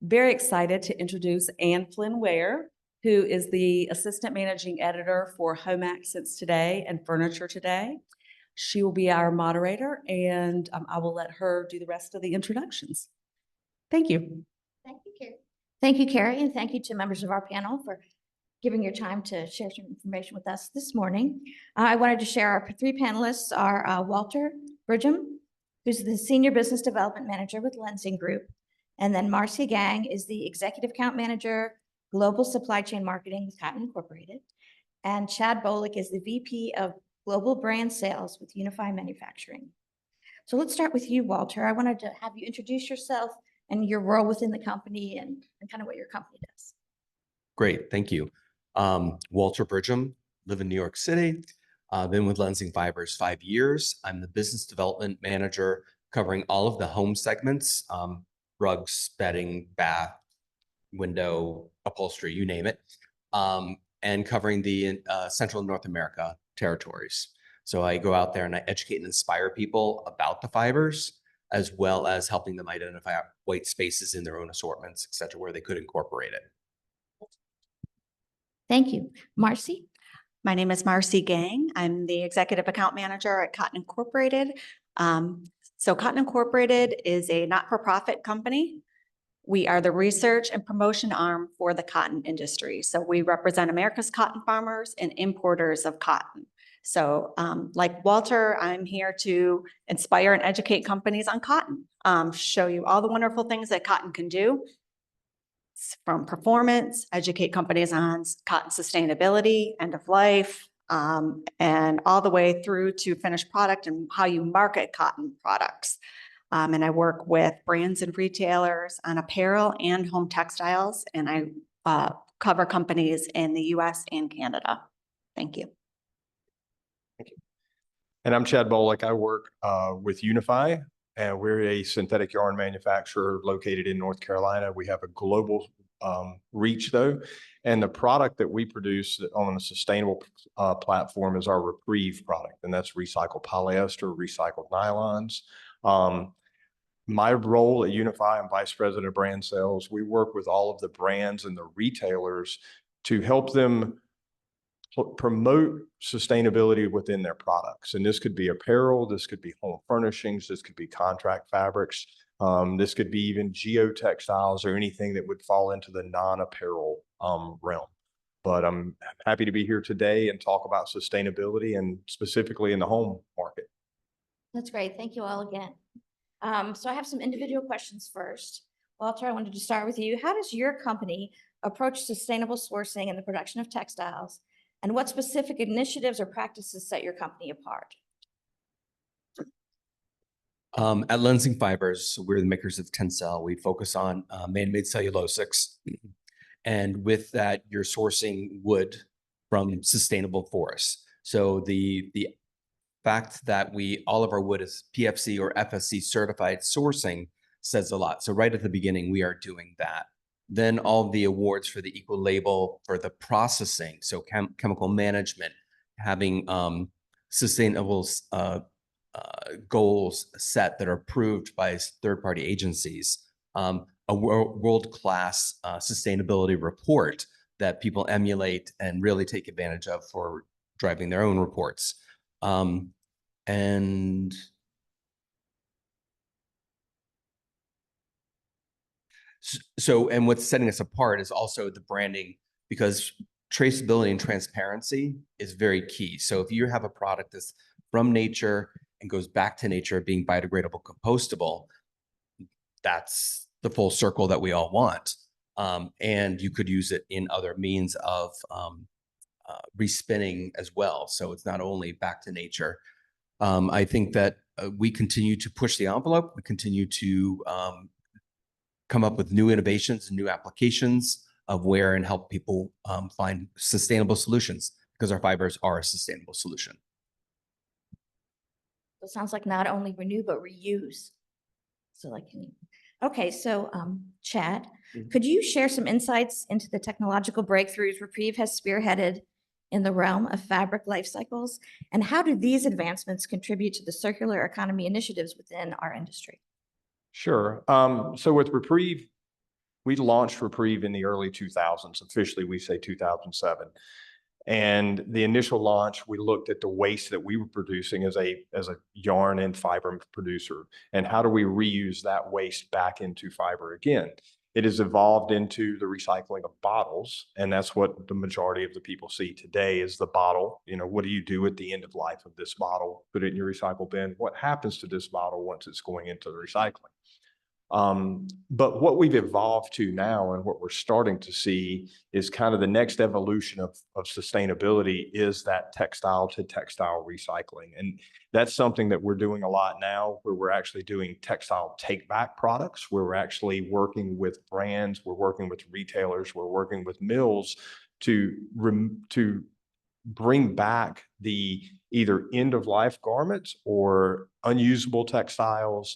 Very excited to introduce Ann Flynn Ware, who is the Assistant Managing Editor for Home Accents Today and Furniture Today. She will be our moderator, and I will let her do the rest of the introductions. Thank you. Thank you, Carrie. Thank you, Carrie, and thank you to members of our panel for giving your time to share some information with us this morning. I wanted to share our three panelists are Walter Bridgham, who's the Senior Business Development Manager with Lensing Group, and then Marcy Gang is the Executive Account Manager, Global Supply Chain Marketing with Cotton Incorporated, and Chad Bolick is the VP of Global Brand Sales with Unify Manufacturing. So let's start with you, Walter. I wanted to have you introduce yourself and your role within the company and kind of what your company does. Great, thank you. Walter Bridgham, live in New York City. Been with Lensing Fibers 5 years. I'm the business development manager covering all of the home segments, rugs, bedding, bath, window, upholstery, you name it, and covering the Central North America territories. So I go out there and I educate and inspire people about the fibers, as well as helping them identify white spaces in their own assortments, et cetera, where they could incorporate it. Thank you. Marcy? My name is Marcy Gang. I'm the Executive Account Manager at Cotton Incorporated. So Cotton Incorporated is a not-for-profit company. We are the research and promotion arm for the cotton industry. So we represent America's cotton farmers and importers of cotton. So like Walter, I'm here to inspire and educate companies on cotton, show you all the wonderful things that cotton can do, from performance, educate companies on cotton sustainability, end of life, and all the way through to finished product and how you market cotton products. And I work with brands and retailers on apparel and home textiles, and I cover companies in the US and Canada. Thank you. Thank you. And I'm Chad Bolick. I work with Unify, and we're a synthetic yarn manufacturer located in North Carolina. We have a global reach though, and the product that we produce on a sustainable platform is our Reprieve product, and that's recycled polyester, recycled nylons. My role at Unify, I'm Vice President of Brand Sales. We work with all of the brands and the retailers to help them promote sustainability within their products. And this could be apparel, this could be home furnishings, this could be contract fabrics, this could be even geotextiles or anything that would fall into the non-apparel realm. But I'm happy to be here today and talk about sustainability and specifically in the home market. That's great. Thank you all again. So I have some individual questions first. Walter, I wanted to start with you. How does your company approach sustainable sourcing and the production of textiles? And what specific initiatives or practices set your company apart? At Lensing Fibers, we're the makers of Tencel. We focus on man-made cellulosics. And with that, you're sourcing wood from sustainable forests. So the fact that all of our wood is PFC or FSC certified sourcing says a lot. So right at the beginning, we are doing that. Then all of the awards for the Eco Label for the processing, so chemical management, having sustainable goals set that are approved by third-party agencies, a world-class sustainability report that people emulate and really take advantage of for driving their own reports. And what's setting us apart is also the branding, because traceability and transparency is very key. So if you have a product that's from nature and goes back to nature, being biodegradable, compostable, that's the full circle that we all want. And you could use it in other means of respinning as well. So it's not only back to nature. I think that we continue to push the envelope. We continue to come up with new innovations and new applications of where and help people find sustainable solutions, because our fibers are a sustainable solution. It sounds like not only renew, but reuse. So okay, so Chad, could you share some insights into the technological breakthroughs Reprieve has spearheaded in the realm of fabric life cycles? And how do these advancements contribute to the circular economy initiatives within our industry? Sure. So with Reprieve, We launched Reprieve in the early 2000s. Officially, we say 2007. And the initial launch, we looked at the waste that we were producing as a yarn and fiber producer, and how do we reuse that waste back into fiber again? It has evolved into the recycling of bottles, and that's what the majority of the people see today is the bottle. You know, what do you do at the end of life of this bottle? Put it in your recycle bin. What happens to this bottle once it's going into the recycling? But what we've evolved to now and what we're starting to see is kind of the next evolution of sustainability is that textile to textile recycling. And that's something that we're doing a lot now, where we're actually doing textile take back products, where we're actually working with brands, we're working with retailers, we're working with mills to bring back the either end of life garments or unusable textiles,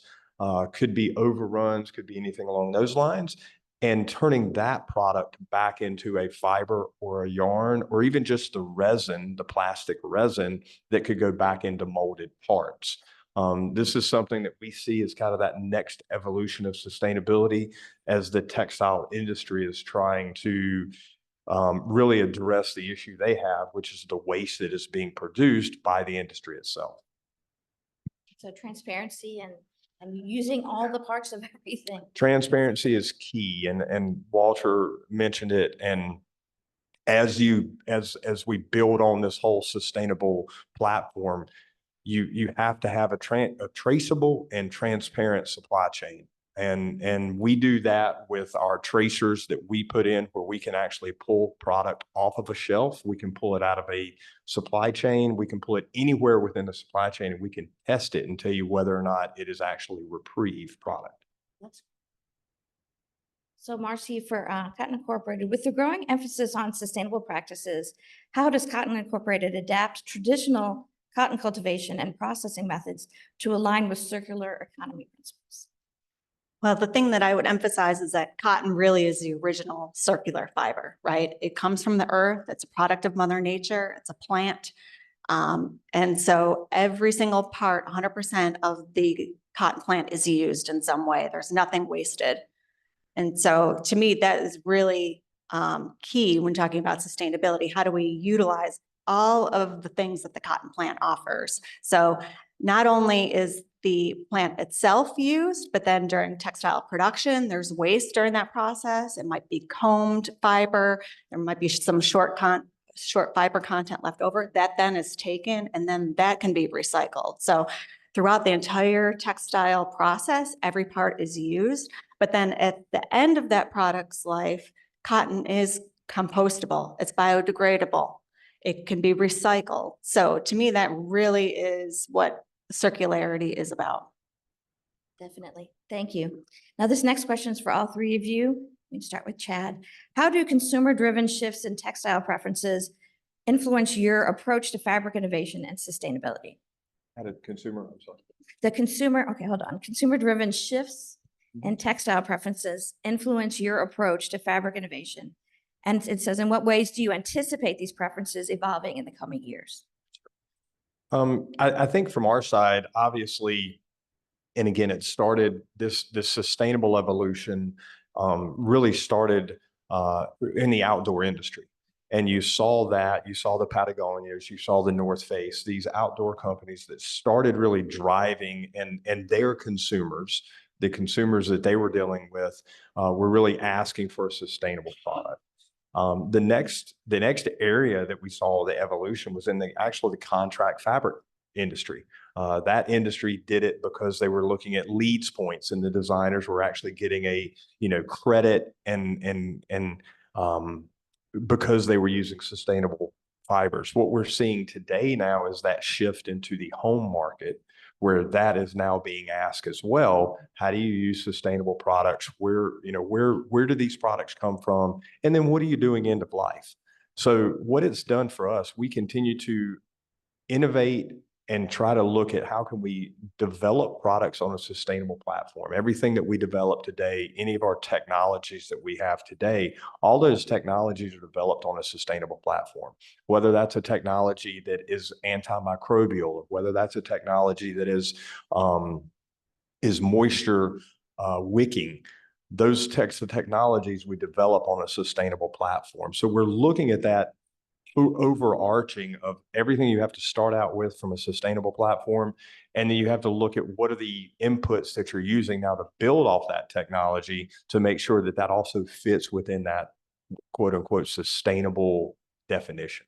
could be overruns, could be anything along those lines, and turning that product back into a fiber or a yarn, or even just the resin, the plastic resin that could go back into molded parts. This is something that we see as kind of that next evolution of sustainability as the textile industry is trying to really address the issue they have, which is the waste that is being produced by the industry itself. So transparency and using all the parts of everything. Transparency is key, and Walter mentioned it. And as we build on this whole sustainable platform, you have to have a traceable and transparent supply chain. And we do that with our tracers that we put in, where we can actually pull product off of a shelf. We can pull it out of a supply chain. We can pull it anywhere within the supply chain, and we can test it and tell you whether or not it is actually Reprieve product. So Marcy, for Cotton Incorporated, with the growing emphasis on sustainable practices, how does Cotton Incorporated adapt traditional cotton cultivation and processing methods to align with circular economy principles? Well, the thing that I would emphasize is that cotton really is the original circular fiber, right? It comes from the earth. It's a product of Mother Nature. It's a plant. And so every single part, 100% of the cotton plant is used in some way. There's nothing wasted. And so to me, that is really key when talking about sustainability. How do we utilize all of the things that the cotton plant offers? So not only is the plant itself used, but then during textile production, there's waste during that process. It might be combed fiber. There might be some short fiber content left over that then is taken, and then that can be recycled. So throughout the entire textile process, every part is used. But then at the end of that product's life, cotton is compostable. It's biodegradable. It can be recycled. So to me, that really is what circularity is about. Definitely. Thank you. Now, this next question is for all three of you. We can start with Chad. How do consumer-driven shifts in textile preferences influence your approach to fabric innovation and sustainability? How did consumer, I'm sorry. Consumer-driven shifts in textile preferences influence your approach to fabric innovation. And it says, in what ways do you anticipate these preferences evolving in the coming years? I think from our side, obviously, and again, it started this sustainable evolution really started in the outdoor industry. And you saw the Patagonias, you saw the North Face, these outdoor companies that started really driving, and their consumers, the consumers that they were dealing with, were really asking for a sustainable product. The next area that we saw the evolution was in the contract fabric industry. That industry did it because they were looking at leads points, and the designers were actually getting a credit and because they were using sustainable fibers. What we're seeing today now is that shift into the home market, where that is now being asked as well. How do you use sustainable products? Where do these products come from? And then what are you doing end of life? So what it's done for us, we continue to innovate and try to look at how can we develop products on a sustainable platform. Everything that we develop today, any of our technologies that we have today, all those technologies are developed on a sustainable platform. Whether that's a technology that is antimicrobial, or whether that's a technology that is moisture wicking, those types of technologies we develop on a sustainable platform. So we're looking at that overarching of everything you have to start out with from a sustainable platform. And then you have to look at what are the inputs that you're using now to build off that technology to make sure that that also fits within that quote unquote sustainable definition.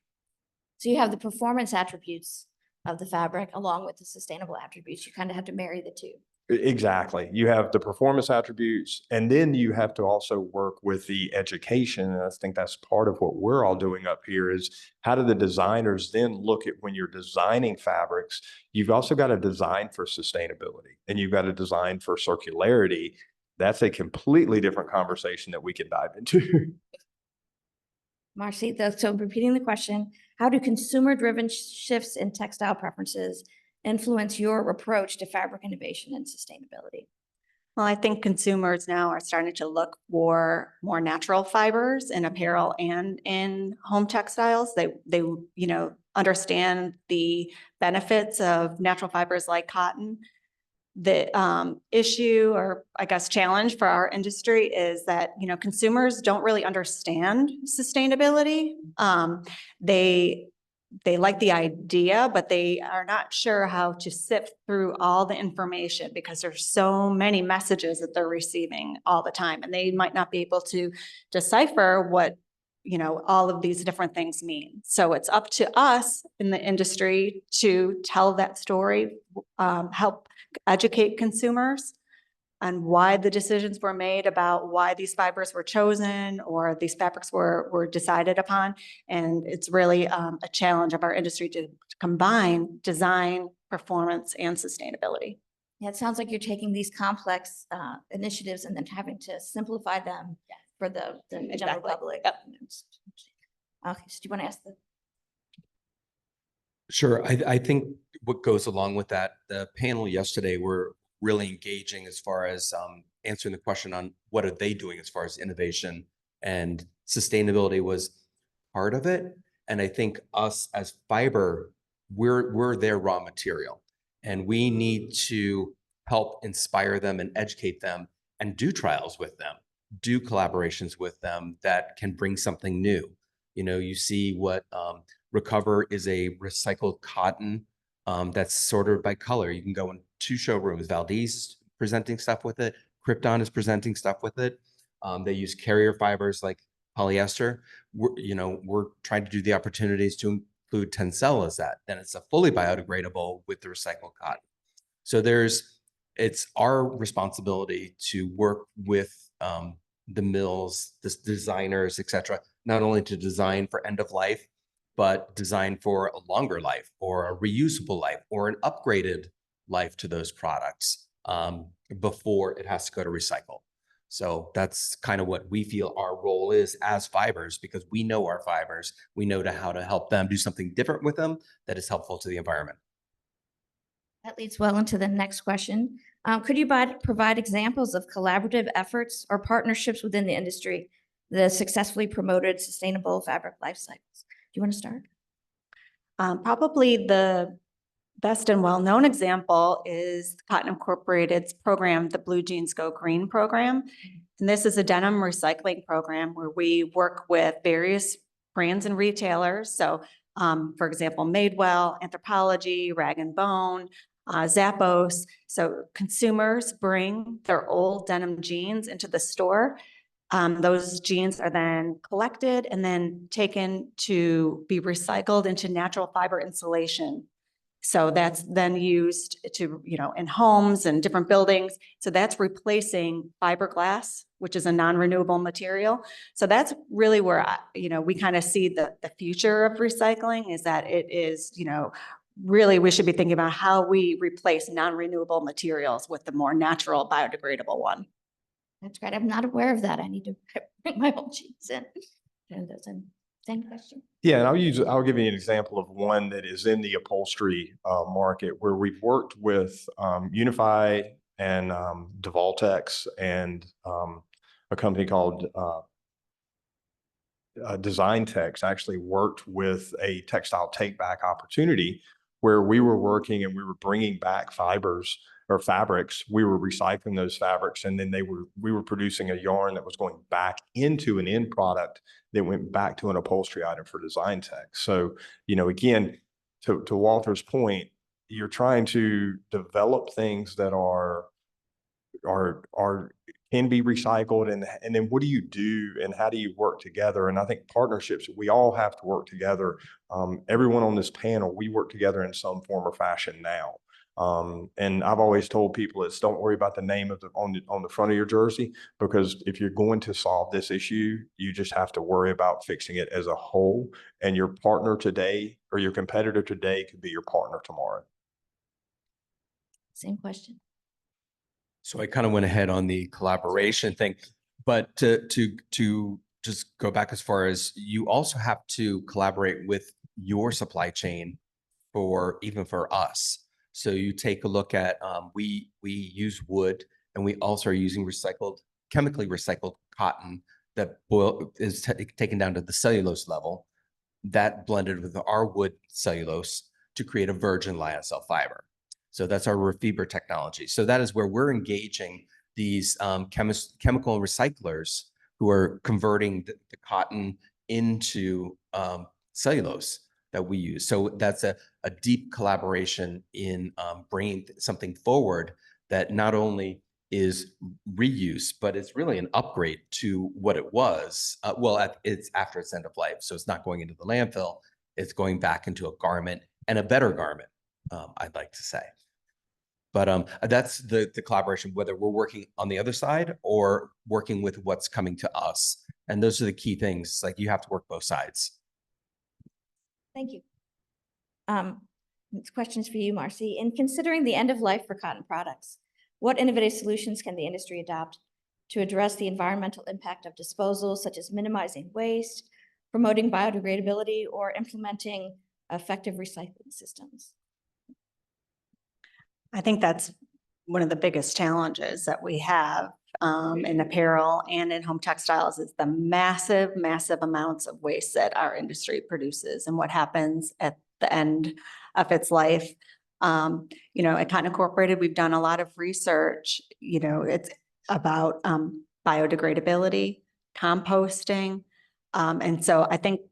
So you have the performance attributes of the fabric along with the sustainable attributes. You kind of have to marry the two. Exactly. You have the performance attributes, and then you have to also work with the education. And I think that's part of what we're all doing up here is how do the designers then look at when you're designing fabrics, you've also got to design for sustainability and you've got to design for circularity. That's a completely different conversation that we can dive into. Marcy, so repeating the question, how do consumer-driven shifts in textile preferences influence your approach to fabric innovation and sustainability? Well, I think consumers now are starting to look for more natural fibers in apparel and in home textiles. They understand the benefits of natural fibers like cotton. The issue, or I guess challenge for our industry, is that consumers don't really understand sustainability. They like the idea, but they are not sure how to sift through all the information because there's so many messages that they're receiving all the time, and they might not be able to decipher what all of these different things mean. So it's up to us in the industry to tell that story, help educate consumers on why the decisions were made about why these fibers were chosen or these fabrics were decided upon. And it's really a challenge of our industry to combine design, performance, and sustainability. Yeah, it sounds like you're taking these complex initiatives and then having to simplify them for the general Exactly. public. Yep. Okay, so do you want to ask the? Sure. I think what goes along with that, the panel yesterday were really engaging as far as answering the question on what are they doing as far as innovation, and sustainability was part of it. And I think us as fiber, we're their raw material, and we need to help inspire them and educate them and do trials with them, do collaborations with them that can bring something new. You see what Recover is a recycled cotton that's sorted by color. You can go in 2 showrooms. Valdez is presenting stuff with it. Krypton is presenting stuff with it. They use carrier fibers like polyester. We're trying to do the opportunities to include Tencel as that. Then it's a fully biodegradable with the recycled cotton. So it's our responsibility to work with the mills, the designers, et cetera, not only to design for end of life, but design for a longer life or a reusable life or an upgraded life to those products before it has to go to recycle. So that's kind of what we feel our role is as fibers, because we know our fibers. We know how to help them do something different with them that is helpful to the environment. That leads well into the next question. Could you provide examples of collaborative efforts or partnerships within the industry that successfully promoted sustainable fabric life cycles? Do you want to start? Probably the best and well-known example is Cotton Incorporated's program, the Blue Jeans Go Green program. And this is a denim recycling program where we work with various brands and retailers. So, for example, Madewell, Anthropologie, Rag & Bone, Zappos. So consumers bring their old denim jeans into the store. Those jeans are then collected and then taken to be recycled into natural fiber insulation. So that's then used to, in homes and different buildings. So that's replacing fiberglass, which is a non-renewable material. So that's really where, we kind of see the future of recycling is that it is, really we should be thinking about how we replace non-renewable materials with the more natural biodegradable one. That's great. I'm not aware of that. I need to bring my old jeans in. Same question. Yeah, and I'll give you an example of one that is in the upholstery market where we've worked with Unify and Devoltex and a company called Design Tex actually worked with a textile take back opportunity where we were working and we were bringing back fibers or fabrics, we were recycling those fabrics, and then we were producing a yarn that was going back into an end product that went back to an upholstery item for design tech. So, again, to Walter's point, you're trying to develop things that are can be recycled, and then what do you do and how do you work together? And I think partnerships, we all have to work together. Everyone on this panel, we work together in some form or fashion now. And I've always told people don't worry about the name on the front of your jersey, because if you're going to solve this issue, you just have to worry about fixing it as a whole. And your partner today or your competitor today could be your partner tomorrow. Same question. So I kind of went ahead on the collaboration thing, but to just go back as far as you also have to collaborate with your supply chain even for us. So you take a look at, we use wood, and we also are using chemically recycled cotton that is taken down to the cellulose level, that blended with our wood cellulose to create a virgin lyocell fiber. So that's our Refiber technology. So that is where we're engaging these chemical recyclers who are converting the cotton into cellulose that we use. So that's a deep collaboration in bringing something forward that not only is reuse, but it's really an upgrade to what it was. It's after its end of life. So it's not going into the landfill. It's going back into a garment, and a better garment, I'd like to say. But that's the collaboration, whether we're working on the other side or working with what's coming to us. And those are the key things. Like, you have to work both sides. Thank you. This question's for you, Marcy. In considering the end of life for cotton products, what innovative solutions can the industry adopt to address the environmental impact of disposals, such as minimizing waste, promoting biodegradability, or implementing effective recycling systems? I think that's one of the biggest challenges that we have in apparel and in home textiles, is the massive, massive amounts of waste that our industry produces and what happens at the end of its life. At Cotton Incorporated, we've done a lot of research. It's about biodegradability, composting. And so I think,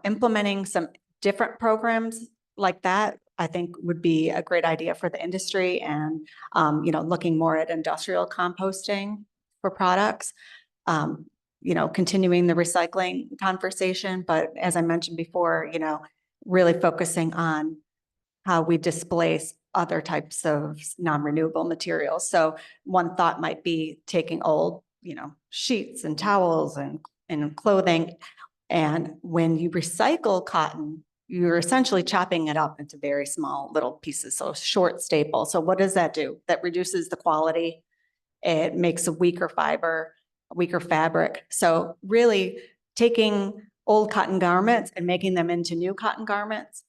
implementing some different programs like that, I think, would be a great idea for the industry, and, looking more at industrial composting for products, continuing the recycling conversation. But as I mentioned before, really focusing on how we displace other types of non-renewable materials. So one thought might be taking old, sheets and towels and clothing. And when you recycle cotton, you're essentially chopping it up into very small little pieces, so short staple. So what does that do? That reduces the quality. It makes a weaker fiber, a weaker fabric. So really taking old cotton garments and making them into new cotton garments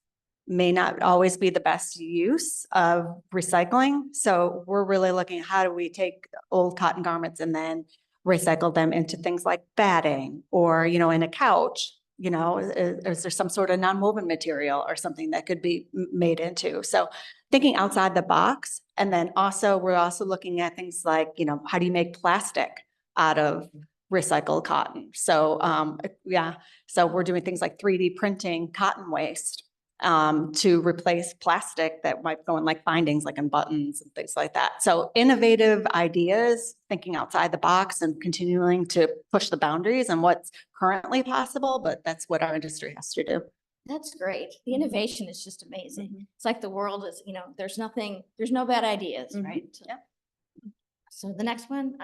may not always be the best use of recycling. So we're really looking at how do we take old cotton garments and then recycle them into things like batting, or, in a couch. Is there some sort of non-woven material or something that could be made into? So thinking outside the box. And then we're also looking at things like, how do you make plastic out of recycled cotton? So so we're doing things like 3D printing cotton waste to replace plastic that might go in like bindings, like in buttons and things like that. So innovative ideas, thinking outside the box and continuing to push the boundaries on what's currently possible, but that's what our industry has to do. That's great. The innovation is just amazing. It's like the world is, there's no bad ideas, right? Yeah. So the next one,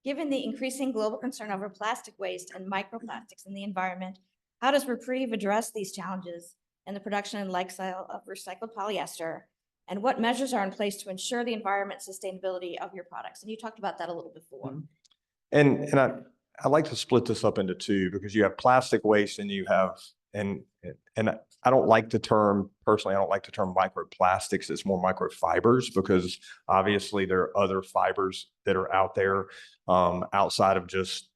given the increasing global concern over plastic waste and microplastics in the environment, how does Reprieve address these challenges in the production and life cycle of recycled polyester? And what measures are in place to ensure the environment sustainability of your products? And you talked about that a little before. And I like to split this up into two, because you have plastic waste and you have, and I don't like the term, personally, I don't like the term microplastics. It's more microfibers, because obviously there are other fibers that are out there outside of just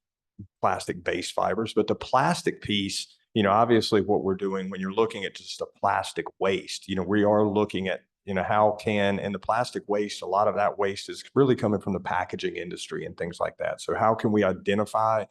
plastic-based fibers. But the plastic piece, obviously what we're doing when you're looking at just a plastic waste, we are looking at, how can, and the plastic waste, a lot of that waste is really coming from the packaging industry and things like that. So how can we identify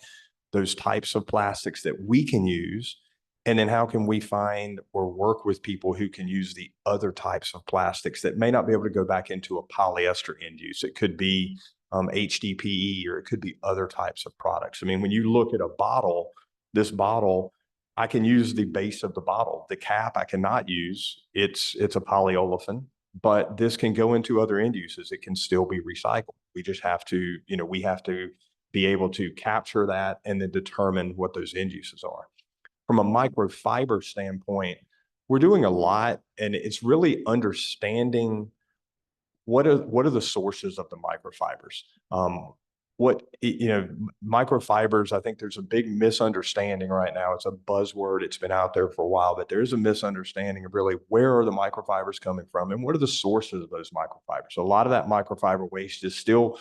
those types of plastics that we can use? And then how can we find or work with people who can use the other types of plastics that may not be able to go back into a polyester end use? It could be HDPE, or it could be other types of products. I mean, when you look at a bottle, this bottle, I can use the base of the bottle. The cap I cannot use. It's a polyolefin, but this can go into other end uses. It can still be recycled. We just have to, we have to be able to capture that and then determine what those end uses are. From a microfiber standpoint, we're doing a lot, and it's really understanding what are the sources of the microfibers. Microfibers, I think there's a big misunderstanding right now. It's a buzzword. It's been out there for a while, but there is a misunderstanding of really where are the microfibers coming from and what are the sources of those microfibers. So a lot of that microfiber waste is still,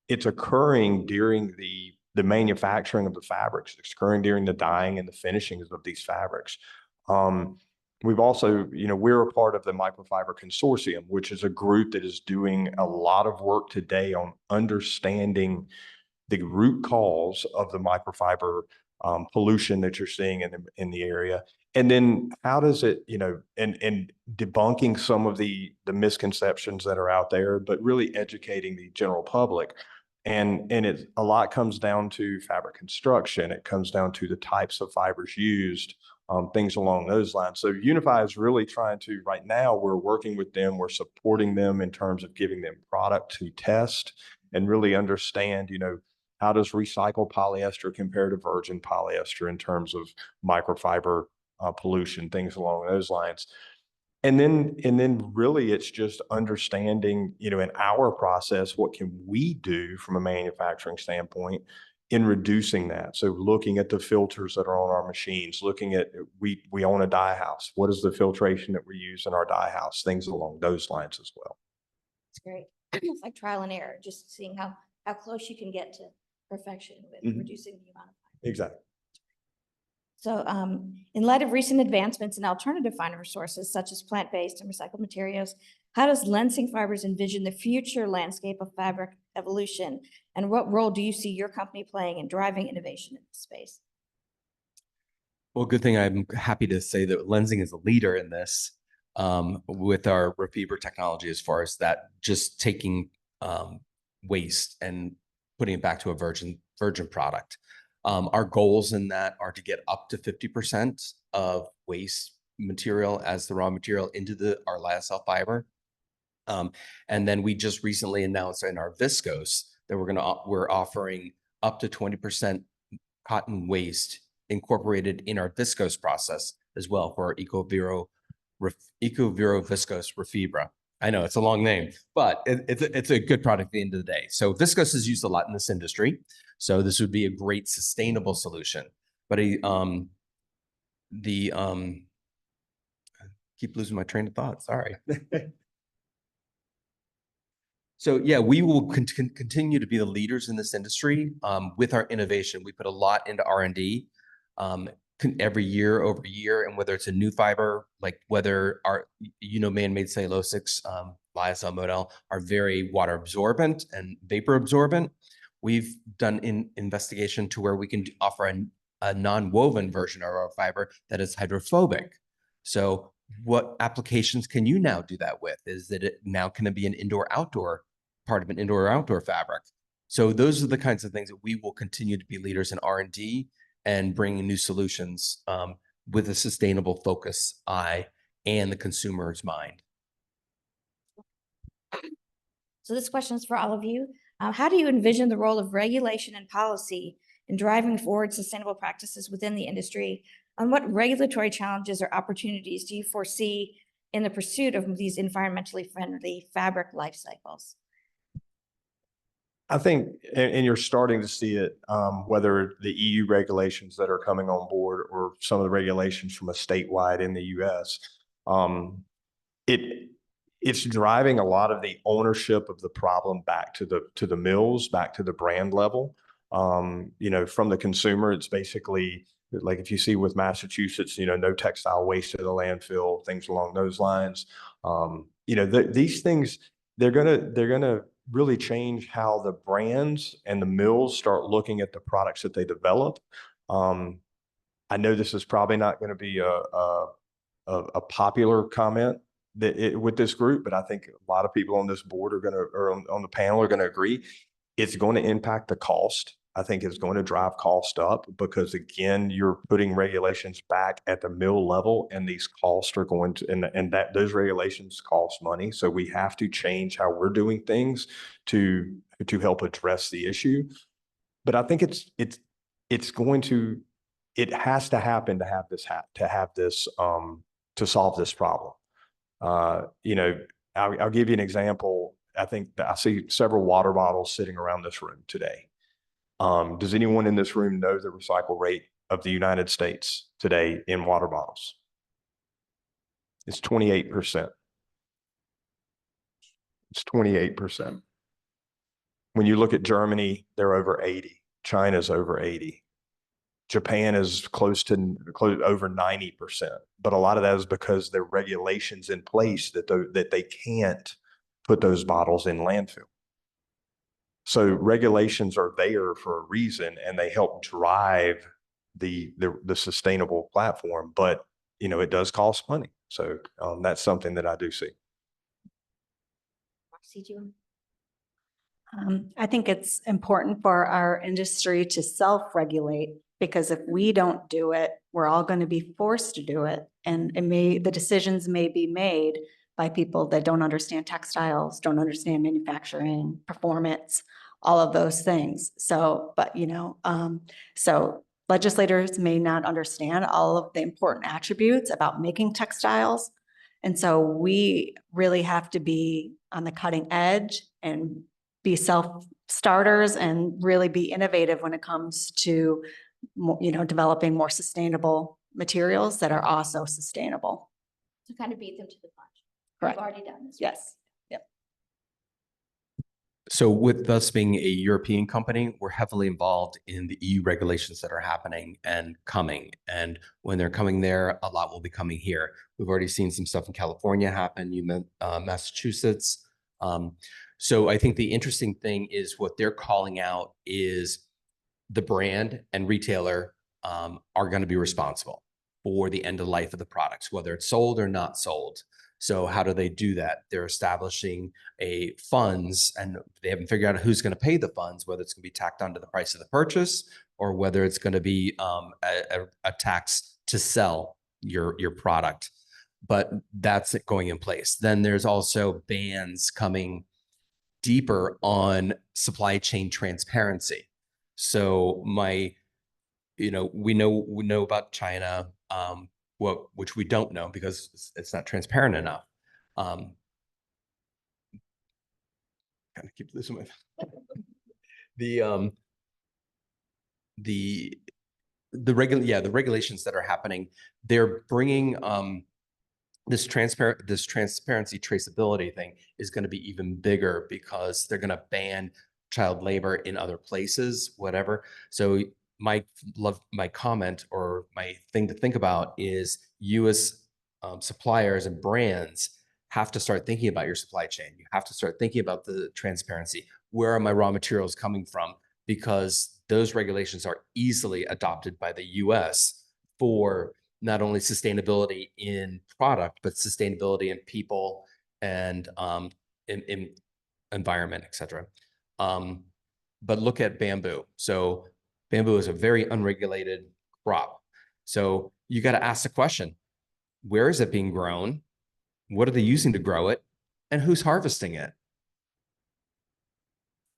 it's occurring during the manufacturing of the fabrics. It's occurring during the dyeing and the finishings of these fabrics. We've also, we're a part of the Microfiber Consortium, which is a group that is doing a lot of work today on understanding the root cause of the microfiber pollution that you're seeing in the area. And then how does it, and debunking some of the misconceptions that are out there, but really educating the general public. And a lot comes down to fabric construction. It comes down to the types of fibers used, things along those lines. So Unify is really trying to, right now, we're working with them. We're supporting them in terms of giving them product to test and really understand, how does recycled polyester compare to virgin polyester in terms of microfiber pollution, things along those lines. And then really it's just understanding, in our process, what can we do from a manufacturing standpoint in reducing that? So looking at the filters that are on our machines, looking at, we own a dye house. What is the filtration that we use in our dye house? Things along those lines as well. It's great. It's like trial and error, just seeing how close you can get to perfection with reducing the amount of fiber. Exactly. So in light of recent advancements in alternative fiber sources, such as plant-based and recycled materials, how does Lensing Fibers envision the future landscape of fabric evolution? And what role do you see your company playing in driving innovation in this space? Well, good thing I'm happy to say that Lensing is a leader in this with our Refiber technology, as far as that, just taking waste and putting it back to a virgin product. Our goals in that are to get up to 50% of waste material as the raw material into our lyocell fiber. And then we just recently announced in our viscose that we're offering up to 20% cotton waste incorporated in our viscose process as well for our EcoVero Viscose Refibra. I know it's a long name, but it's a good product at the end of the day. So viscose is used a lot in this industry. So this would be a great sustainable solution. But keep losing my train of thought. Sorry. So yeah, we will continue to be the leaders in this industry with our innovation. We put a lot into R&D every year over year, and whether it's a new fiber, like whether our man-made cellulosics, lyocell model are very water absorbent and vapor absorbent. We've done investigation to where we can offer a non-woven version of our fiber that is hydrophobic. So what applications can you now do that with? Is that it now can it be an indoor-outdoor part of an indoor-outdoor fabric? So those are the kinds of things that we will continue to be leaders in R&D and bringing new solutions with a sustainable focus eye and the consumer's mind. So this question is for all of you. How do you envision the role of regulation and policy in driving forward sustainable practices within the industry? And what regulatory challenges or opportunities do you foresee in the pursuit of these environmentally friendly fabric life cycles? I think, and you're starting to see it, whether the EU regulations that are coming on board or some of the regulations from a statewide in the US, it's driving a lot of the ownership of the problem back to the mills, back to the brand level. You know, from the consumer, it's basically like if you see with Massachusetts, you know, no textile waste to the landfill, things along those lines. You know, these things, they're gonna really change how the brands and the mills start looking at the products that they develop. I know this is probably not going to be a popular comment with this group, but I think a lot of people on this board are going to, or on the panel are going to agree. It's going to impact the cost. I think it's going to drive cost up because again, you're putting regulations back at the mill level and these costs are going to, and that those regulations cost money. So we have to change how we're doing things to help address the issue. But I think it's going to, it has to happen to have this, to solve this problem. You know, I'll give you an example. I think that I see several water bottles sitting around this room today. Does anyone in this room know the recycle rate of the United States today in water bottles? It's 28%. It's 28%. When you look at Germany, they're over 80. China's over 80. Japan is close over 90%. But a lot of that is because there are regulations in place that they can't put those bottles in landfill. So regulations are there for a reason, and they help drive the sustainable platform. But you know, it does cost money. So that's something that I do see. Marcy, do you? I think it's important for our industry to self-regulate because if we don't do it, we're all going to be forced to do it. And the decisions may be made by people that don't understand textiles, don't understand manufacturing, performance, all of those things. So, but you know, so legislators may not understand all of the important attributes about making textiles. And so we really have to be on the cutting edge and be self-starters and really be innovative when it comes to, you know, developing more sustainable materials that are also sustainable. To kind of beat them to the punch. Correct. We've already done this. Yes. Yep. So with us being a European company, we're heavily involved in the EU regulations that are happening and coming. And when they're coming there, a lot will be coming here. We've already seen some stuff in California happen. You meant Massachusetts. So I think the interesting thing is what they're calling out is the brand and retailer are going to be responsible for the end of life of the products, whether it's sold or not sold. So how do they do that? They're establishing a funds, and they haven't figured out who's going to pay the funds, whether it's going to be tacked onto the price of the purchase or whether it's going to be a tax to sell your product. But that's it going in place. Then there's also bans coming deeper on supply chain transparency. So we know about China, which we don't know because it's not transparent enough. Kind of keep this in mind. The regulations that are happening, they're bringing this transparency traceability thing is going to be even bigger because they're going to ban child labor in other places, whatever. So my comment or my thing to think about is you as suppliers and brands have to start thinking about your supply chain. You have to start thinking about the transparency. Where are my raw materials coming from? Because those regulations are easily adopted by the US for not only sustainability in product, but sustainability in people and in environment, et cetera. But look at bamboo. So bamboo is a very unregulated crop. So you got to ask the question, where is it being grown? What are they using to grow it? And who's harvesting it?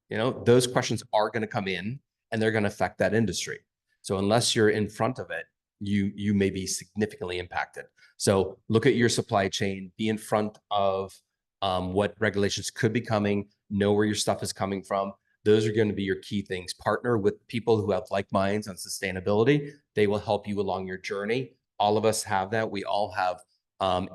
You know, those questions are going to come in and they're going to affect that industry. So unless you're in front of it, you may be significantly impacted. So look at your supply chain, be in front of what regulations could be coming, know where your stuff is coming from. Those are going to be your key things. Partner with people who have like minds on sustainability. They will help you along your journey. All of us have that. We all have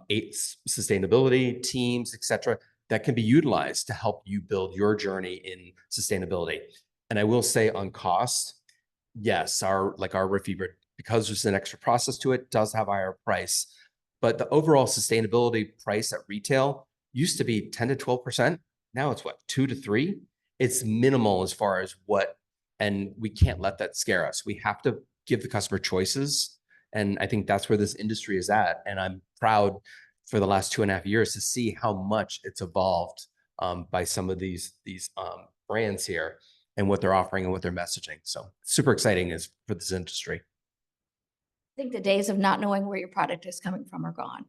8 sustainability teams, et cetera, that can be utilized to help you build your journey in sustainability. And I will say on cost, yes, our refever, because there's an extra process to it, does have a higher price. But the overall sustainability price at retail used to be 10 to 12%. Now it's what, 2 to 3? It's minimal as far as what, and we can't let that scare us. We have to give the customer choices. And I think that's where this industry is at. And I'm proud for the last 2.5 years to see how much it's evolved by some of these brands here and what they're offering and what they're messaging. So super exciting is for this industry. I think the days of not knowing where your product is coming from are gone.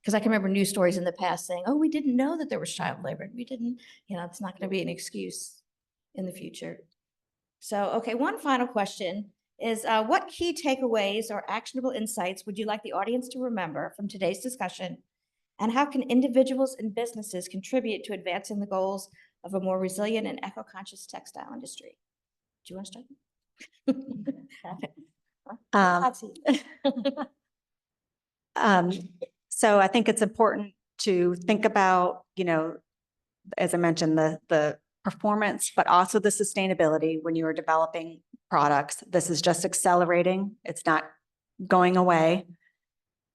Because I can remember news stories in the past saying, oh, we didn't know that there was child labor. We didn't, it's not going to be an excuse in the future. So, okay, one final question is what key takeaways or actionable insights would you like the audience to remember from today's discussion? And how can individuals and businesses contribute to advancing the goals of a more resilient and eco-conscious textile industry? Do you want to start? Hot seat. So I think it's important to think about, as I mentioned, the performance, but also the sustainability when you are developing products. This is just accelerating. It's not going away.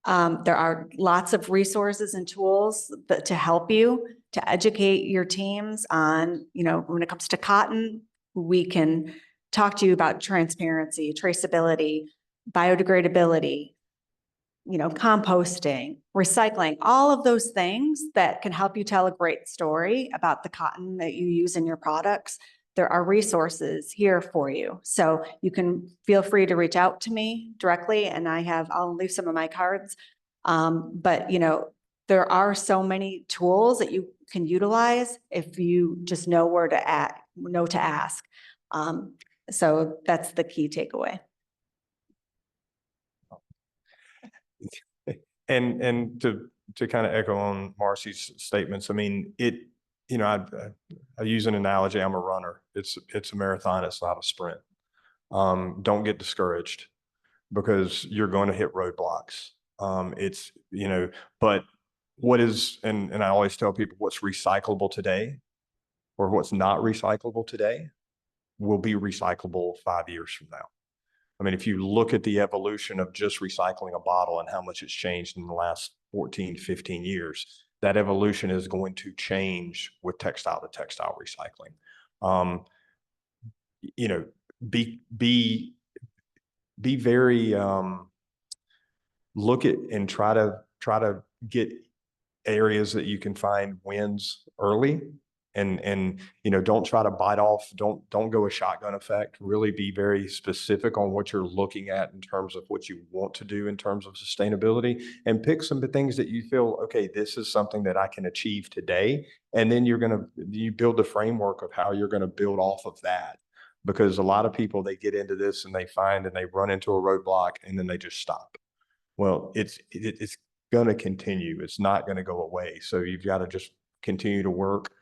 There are lots of resources and tools to help you to educate your teams on, when it comes to cotton, we can talk to you about transparency, traceability, biodegradability, composting, recycling, all of those things that can help you tell a great story about the cotton that you use in your products. There are resources here for you. So you can feel free to reach out to me directly, and I'll leave some of my cards. But there are so many tools that you can utilize if you just know where to ask. So that's the key takeaway. And to kind of echo on Marcy's statements, I mean, I use an analogy. I'm a runner. It's a marathon. It's not a sprint. Don't get discouraged because you're going to hit roadblocks. But what is, and I always tell people what's recyclable today or what's not recyclable today will be recyclable 5 years from now. I mean, if you look at the evolution of just recycling a bottle and how much it's changed in the last 14, 15 years, that evolution is going to change with textile to textile recycling. Be very, look at and try to get areas that you can find wins early. And don't try to bite off, don't go a shotgun effect. Really be very specific on what you're looking at in terms of what you want to do in terms of sustainability, and pick some things that you feel, okay, this is something that I can achieve today. And then you build the framework of how you're going to build off of that. Because a lot of people, they get into this and they run into a roadblock and then they just stop. Well, it's going to continue. It's not going to go away. So you've got to just continue to work.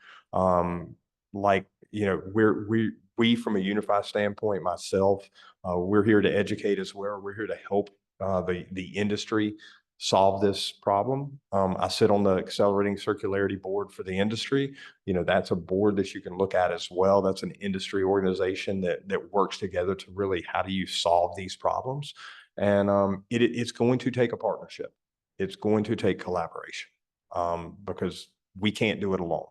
We from a Unified standpoint, myself, we're here to educate as well. We're here to help the industry solve this problem. I sit on the Accelerating Circularity Board for the industry. That's a board that you can look at as well. That's an industry organization that works together to really, how do you solve these problems? And it's going to take a partnership. It's going to take collaboration because we can't do it alone.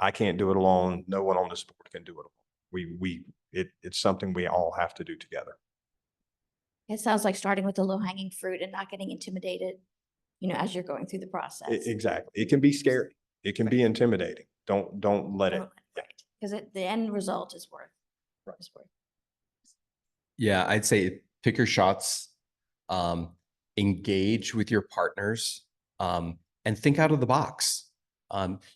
I can't do it alone. No one on this board can do it alone. It's something we all have to do together. It sounds like starting with the low-hanging fruit and not getting intimidated, as you're going through the process. Exactly. It can be scary. It can be intimidating. Don't let it. Because the end result is worth. Yeah, I'd say pick your shots, engage with your partners, and think out of the box.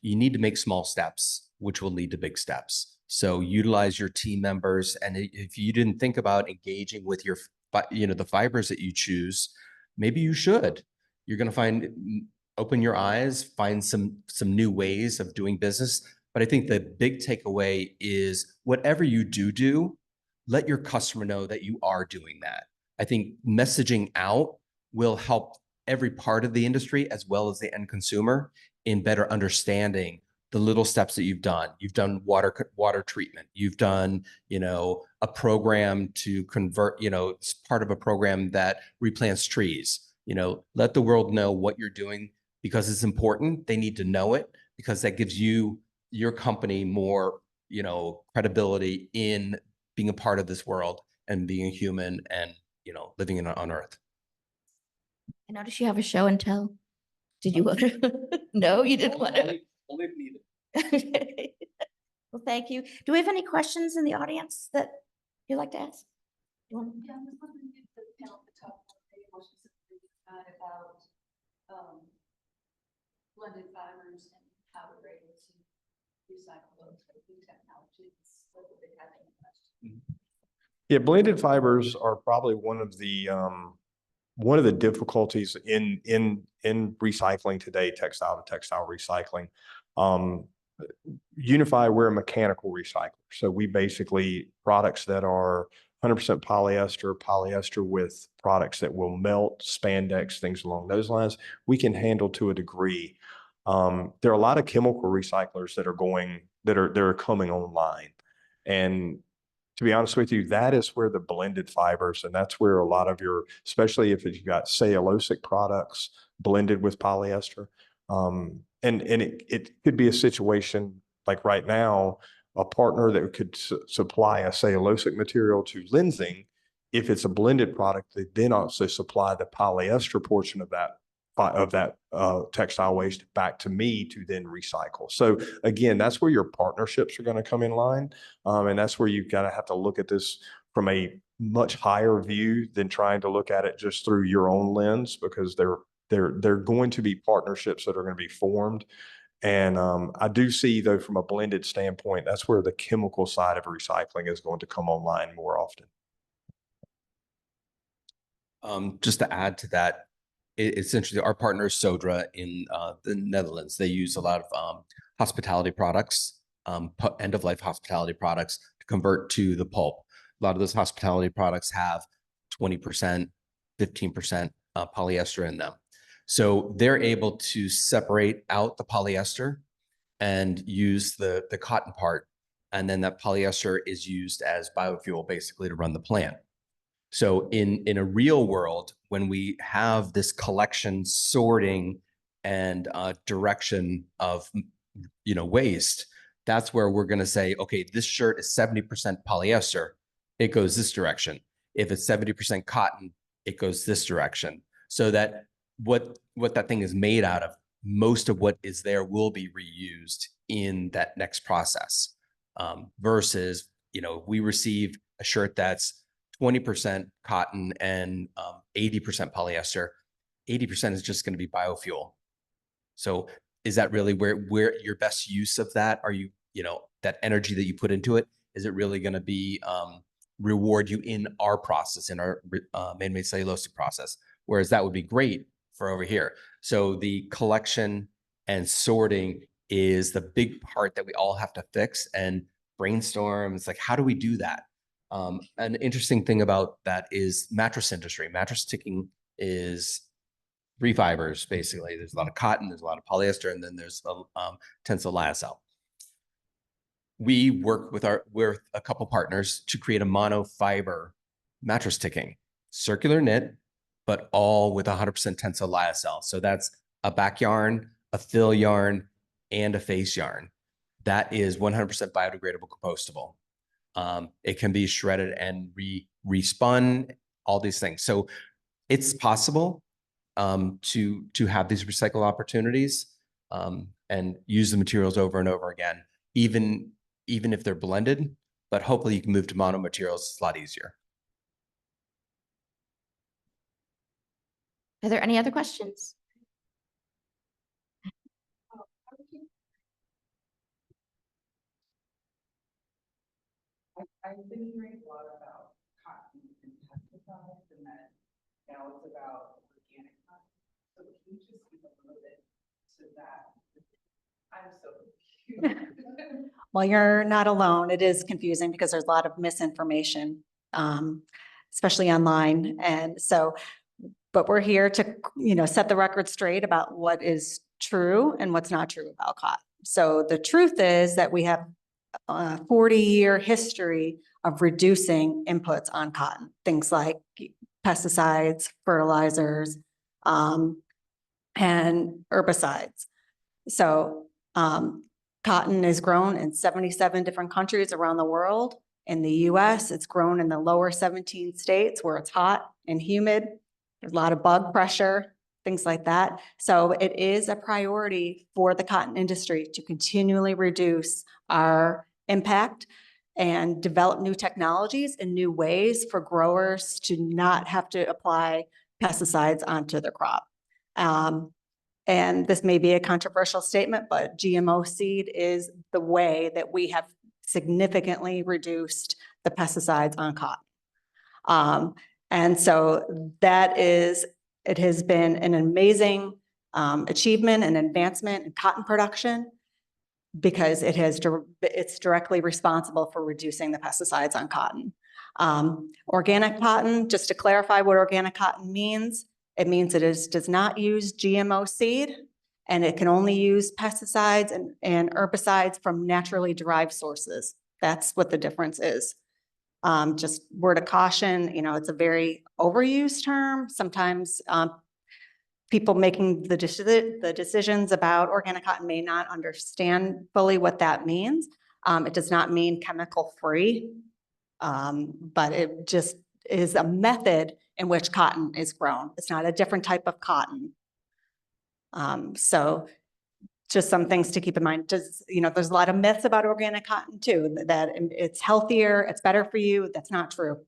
You need to make small steps, which will lead to big steps. So utilize your team members. And if you didn't think about engaging with the fibers that you choose, maybe you should. You're going to open your eyes, find some new ways of doing business. But I think the big takeaway is whatever you do, let your customer know that you are doing that. I think messaging out will help every part of the industry as well as the end consumer in better understanding the little steps that you've done. You've done water treatment. You've done, a program to convert, it's part of a program that replants trees. Let the world know what you're doing because it's important. They need to know it because that gives your company more, credibility in being a part of this world and being a human and, living on Earth. I noticed you have a show and tell. Did you want to? No, you didn't want to. Only if needed. Well, thank you. Do we have any questions in the audience that you'd like to ask? You want- Yeah, I was wondering if the panel could talk more specifically about blended fibers and how we're able to recycle those with new technologies, whether they have any questions. Yeah, blended fibers are probably one of the difficulties in recycling today, textile to textile recycling. Unify, we're a mechanical recycler. So we basically products that are 100% polyester with products that will melt, spandex, things along those lines, we can handle to a degree. There are a lot of chemical recyclers that are coming online. And to be honest with you, that is where the blended fibers, and that's where a lot of especially if you've got cellulosic products blended with polyester. And it could be a situation like right now, a partner that could supply a cellulosic material to Lenzing. If it's a blended product, they then also supply the polyester portion of that textile waste back to me to then recycle. So again, that's where your partnerships are going to come in line. And that's where you've got to have to look at this from a much higher view than trying to look at it just through your own lens, because they're going to be partnerships that are going to be formed. And I do see, though, from a blended standpoint, that's where the chemical side of recycling is going to come online more often. Just to add to that, it's interesting. Our partner is Sodra in the Netherlands. They use a lot of hospitality products, end-of-life hospitality products to convert to the pulp. A lot of those hospitality products have 20%, 15% polyester in them. So they're able to separate out the polyester and use the cotton part. And then that polyester is used as biofuel basically to run the plant. So in a real world, when we have this collection, sorting, and direction of waste, that's where we're going to say, okay, this shirt is 70% polyester, it goes this direction. If it's 70% cotton, it goes this direction. So that what that thing is made out of, most of what is there will be reused in that next process. Versus, we receive a shirt that's 20% cotton and 80% polyester, 80% is just going to be biofuel. So is that really where your best use of that? Are you, that energy that you put into it, is it really going to be reward you in our process, in our man-made cellulosic process? Whereas that would be great for over here. So the collection and sorting is the big part that we all have to fix and brainstorm. It's like, how do we do that? An interesting thing about that is mattress industry. Mattress ticking is 3 fibers, basically. There's a lot of cotton, there's a lot of polyester, and then there's tensile lyocell. We work with a couple partners to create a monofiber mattress ticking, circular knit, but all with 100% tensile lyocell. So that's a back yarn, a fill yarn, and a face yarn. That is 100% biodegradable, compostable. It can be shredded and respun, all these things. So it's possible to have these recycle opportunities and use the materials over and over again, even if they're blended, but hopefully you can move to mono materials. It's a lot easier. Are there any other questions? I've been hearing a lot about cotton and pesticides, and then now it's about organic cotton. So can you just speak a little bit to that? I'm so confused. Well, you're not alone. It is confusing because there's a lot of misinformation, especially online. And so, but we're here to, set the record straight about what is true and what's not true about cotton. So the truth is that we have a 40-year history of reducing inputs on cotton, things like pesticides, fertilizers, and herbicides. So cotton is grown in 77 different countries around the world. In the US, it's grown in the lower 17 states where it's hot and humid. There's a lot of bug pressure, things like that. So it is a priority for the cotton industry to continually reduce our impact and develop new technologies and new ways for growers to not have to apply pesticides onto their crop. And this may be a controversial statement, but GMO seed is the way that we have significantly reduced the pesticides on cotton. And so it has been an amazing achievement and advancement in cotton production because it's directly responsible for reducing the pesticides on cotton. Organic cotton, just to clarify what organic cotton means, it means it does not use GMO seed, and it can only use pesticides and herbicides from naturally derived sources. That's what the difference is. Just word of caution, it's a very overused term. Sometimes people making the decisions about organic cotton may not understand fully what that means. It does not mean chemical-free, but it just is a method in which cotton is grown. It's not a different type of cotton. So just some things to keep in mind. There's a lot of myths about organic cotton too, that it's healthier, it's better for you. That's not true.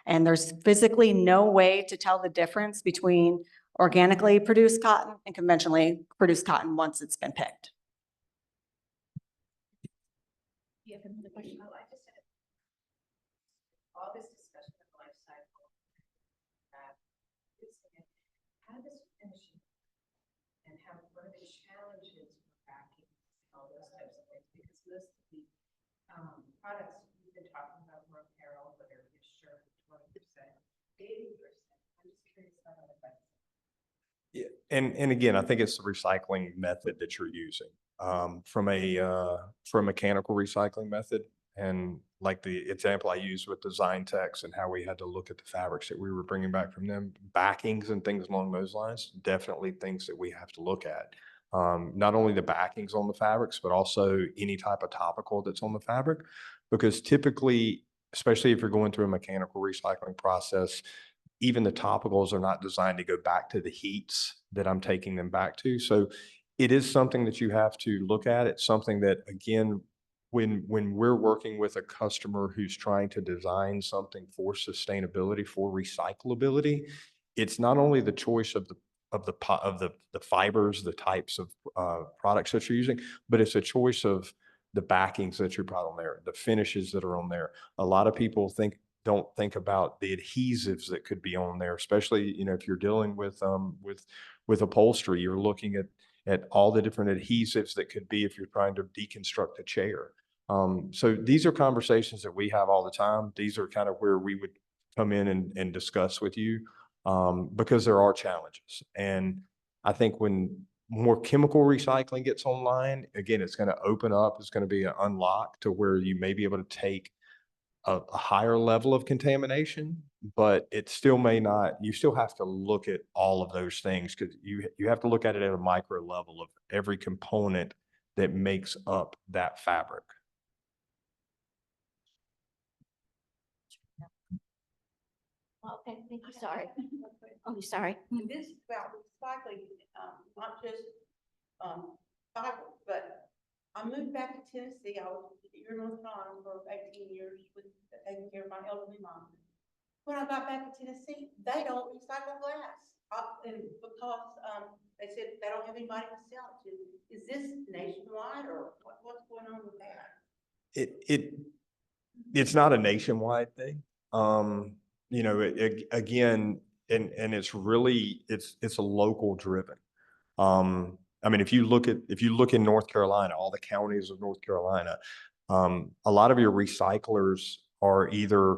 And there's physically no way to tell the difference between organically produced cotton and conventionally produced cotton once it's been picked. You have another question? Oh, I just had all this discussion of life cycle. How does finishing and what are the challenges for packing, all those types of things? Because most of the products we've been talking about were apparel, whether it's shirt, 20%, 80%. I'm just curious about other things. Yeah, and again, I think it's the recycling method that you're using. From a mechanical recycling method, and like the example I used with Design Techs and how we had to look at the fabrics that we were bringing back from them, backings and things along those lines, definitely things that we have to look at. Not only the backings on the fabrics, but also any type of topical that's on the fabric, because typically, especially if you're going through a mechanical recycling process, even the topicals are not designed to go back to the heats that I'm taking them back to. So it is something that you have to look at. It's something that, again, when we're working with a customer who's trying to design something for sustainability, for recyclability, it's not only the choice of the fibers, the types of products that you're using, but it's a choice of the backings that you put on there, the finishes that are on there. A lot of people don't think about the adhesives that could be on there, especially, if you're dealing with upholstery, you're looking at all the different adhesives that could be if you're trying to deconstruct a chair. So these are conversations that we have all the time. These are kind of where we would come in and discuss with you, because there are challenges. And I think when more chemical recycling gets online, again, it's going to open up, it's going to be an unlock to where you may be able to take a higher level of contamination, but it still may not. You still have to look at all of those things, because you have to look at it at a micro level of every component that makes up that fabric. Okay, thank you. Sorry. Oh, sorry. And this is about recycling, not just fiber, but I moved back to Tennessee. I was here in North Carolina for 18 years with taking care of my elderly mom. When I got back to Tennessee, they don't recycle glass. And because they said they don't have anybody to sell it to. Is this nationwide, or what's going on with that? It's not a nationwide thing. Again, and it's really, it's a local driven. I mean, if you look in North Carolina, all the counties of North Carolina, a lot of your recyclers are either,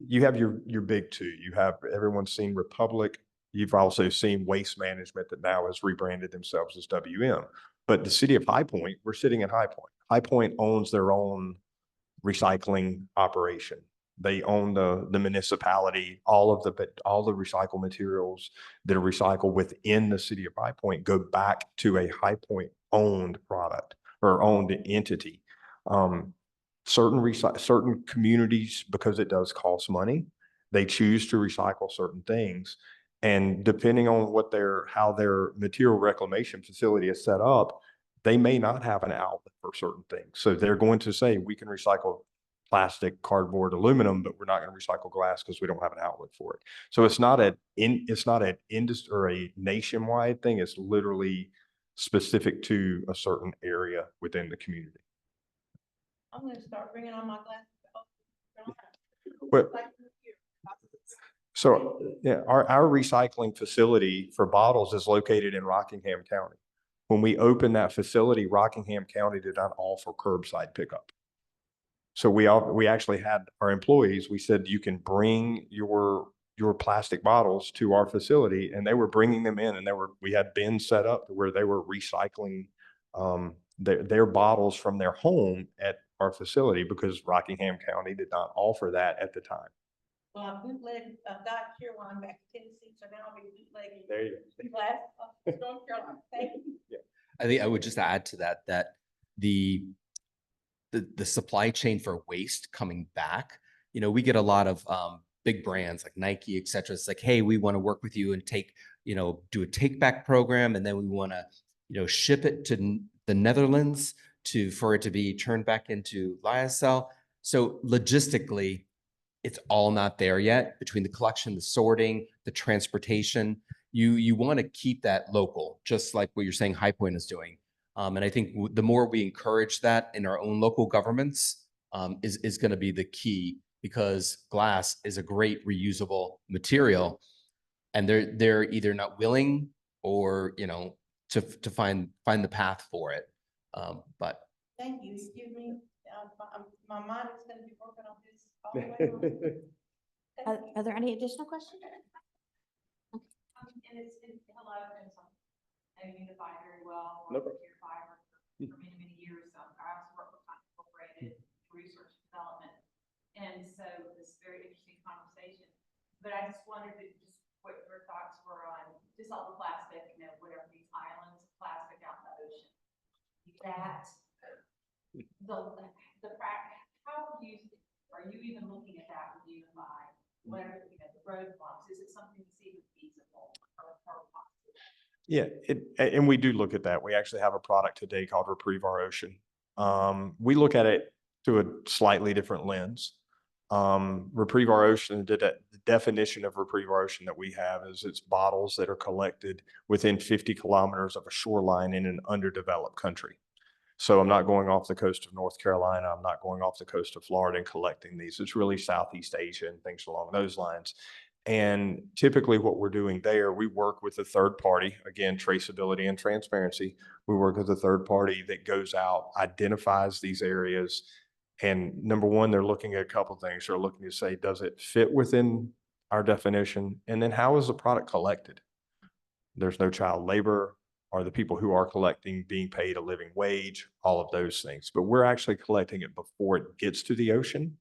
you have your big two. You have, everyone's seen Republic, You've also seen Waste Management that now has rebranded themselves as WM. But the city of High Point, we're sitting in High Point. High Point owns their own recycling operation. They own the municipality, all the recycled materials that are recycled within the city of High Point go back to a High Point owned product or owned entity. Certain communities, because it does cost money, they choose to recycle certain things. And depending on how their material reclamation facility is set up, they may not have an outlet for certain things. So they're going to say, we can recycle plastic, cardboard, aluminum, but we're not going to recycle glass because we don't have an outlet for it. So it's not an industry or a nationwide thing. It's literally specific to a certain area within the community. I'm gonna start bringing on my glasses. But so yeah, our recycling facility for bottles is located in Rockingham County. When we opened that facility, Rockingham County did not offer curbside pickup. So we actually had our employees, we said, you can bring your plastic bottles to our facility, and they were bringing them in, and we had bins set up where they were recycling their bottles from their home at our facility because Rockingham County did not offer that at the time. Well, I bootlegged, got here when I'm back to Tennessee, so now I'll be bootlegging There you go. glass of North Carolina. Thank you. I think I would just add to that, that the supply chain for waste coming back, we get a lot of big brands like Nike, et cetera. It's like, hey, we want to work with you and do a take back program. And then we want to, ship it to the Netherlands for it to be turned back into lyocell. So logistically, it's all not there yet between the collection, the sorting, the transportation. You want to keep that local, just like what you're saying High Point is doing. And I think the more we encourage that in our own local governments is going to be the key, because glass is a great reusable material, and they're either not willing or to find the path for it. But Thank you. Excuse me. My mind is gonna be working on this all the way on. Are there any additional questions? And hello, and so I know Unify very well, No worked with your fiber for many, many years. I also work with Cotton Incorporated research and development. And so this is a very interesting conversation, but I just wondered what your thoughts were on just all the plastic, whatever these islands of plastic out in the ocean. That are you even looking at that with Unify? Whatever, the roadblocks, is it something that's even feasible or possible? Yeah, and we do look at that. We actually have a product today called Reprieve Our Ocean. We look at it through a slightly different lens. Reprieve Our Ocean, the definition of Reprieve Our Ocean that we have is it's bottles that are collected within 50 kilometers of a shoreline in an underdeveloped country. So I'm not going off the coast of North Carolina. I'm not going off the coast of Florida and collecting these. It's really Southeast Asia and things along those lines. And typically what we're doing there, we work with a third party, again, traceability and transparency. We work with a third party that goes out, identifies these areas. And number one, they're looking at a couple of things. They're looking to say, does it fit within our definition? And then how is the product collected? There's no child labor. Are the people who are collecting being paid a living wage? All of those things. But we're actually collecting it before it gets to the ocean.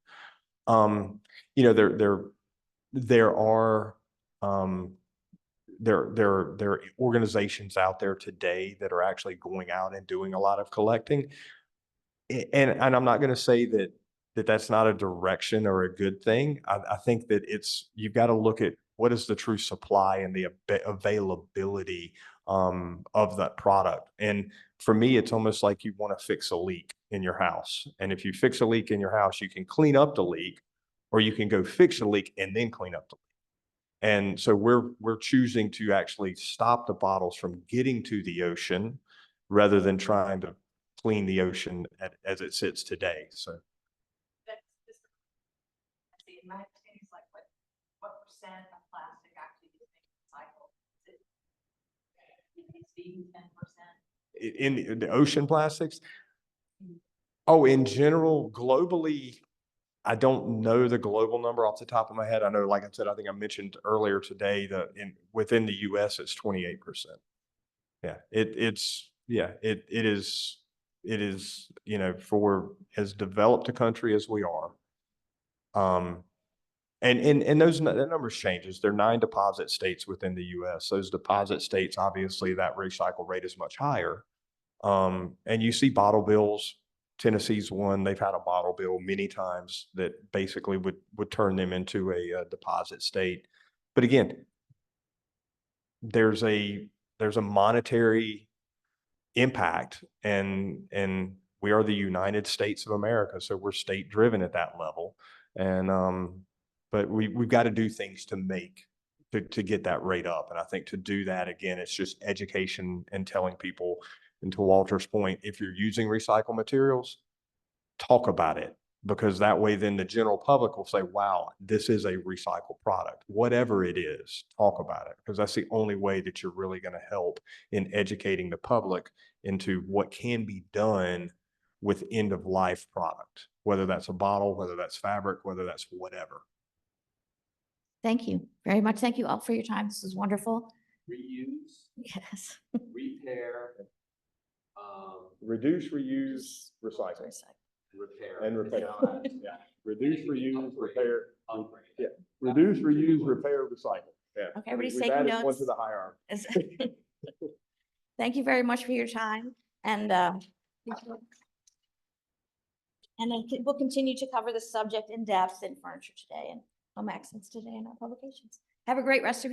There are organizations out there today that are actually going out and doing a lot of collecting. And I'm not going to say that's not a direction or a good thing. I think that you've got to look at what is the true supply and the availability of that product. And for me, it's almost like you want to fix a leak in your house. And if you fix a leak in your house, you can clean up the leak, or you can go fix a leak and then clean up the leak. And so we're choosing to actually stop the bottles from getting to the ocean rather than trying to clean the ocean as it sits today. So That's just, my understanding is like what percent of plastic actually is being recycled? Is it even 10%? in the ocean plastics, oh, in general, globally, I don't know the global number off the top of my head. I know, like I said, I think I mentioned earlier today that within the US, it's 28%. Yeah, it is, you know, for as developed a country as we are. And that numbers changes. There are 9 deposit states within the US. Those deposit states, obviously, that recycle rate is much higher. And you see bottle bills. Tennessee's one. They've had a bottle bill many times that basically would turn them into a deposit state. But again, there's a monetary impact, and we are the United States of America, so we're state driven at that level. And but we've got to do things to get that rate up. And I think to do that, again, it's just education and telling people. And to Walter's point, if you're using recycled materials, talk about it, because that way then the general public will say, wow, this is a recycled product. Whatever it is, talk about it, because that's the only way that you're really going to help in educating the public into what can be done with end of life product, whether that's a bottle, whether that's fabric, whether that's whatever. Thank you very much. Thank you all for your time. This is wonderful. Reuse, Yes. repair, Reduce, reuse, recycle, repair. and repair. Yeah. Reduce, reuse, repair. Upgrade. Yeah. Reduce, reuse, repair, recycle. Yeah. Okay, everybody's We've taking added one notes. to the hierarchy. Thank you very much for your time, and we'll continue to cover this subject in depth in Furniture Today and Home Accents Today in our publications. Have a great rest of your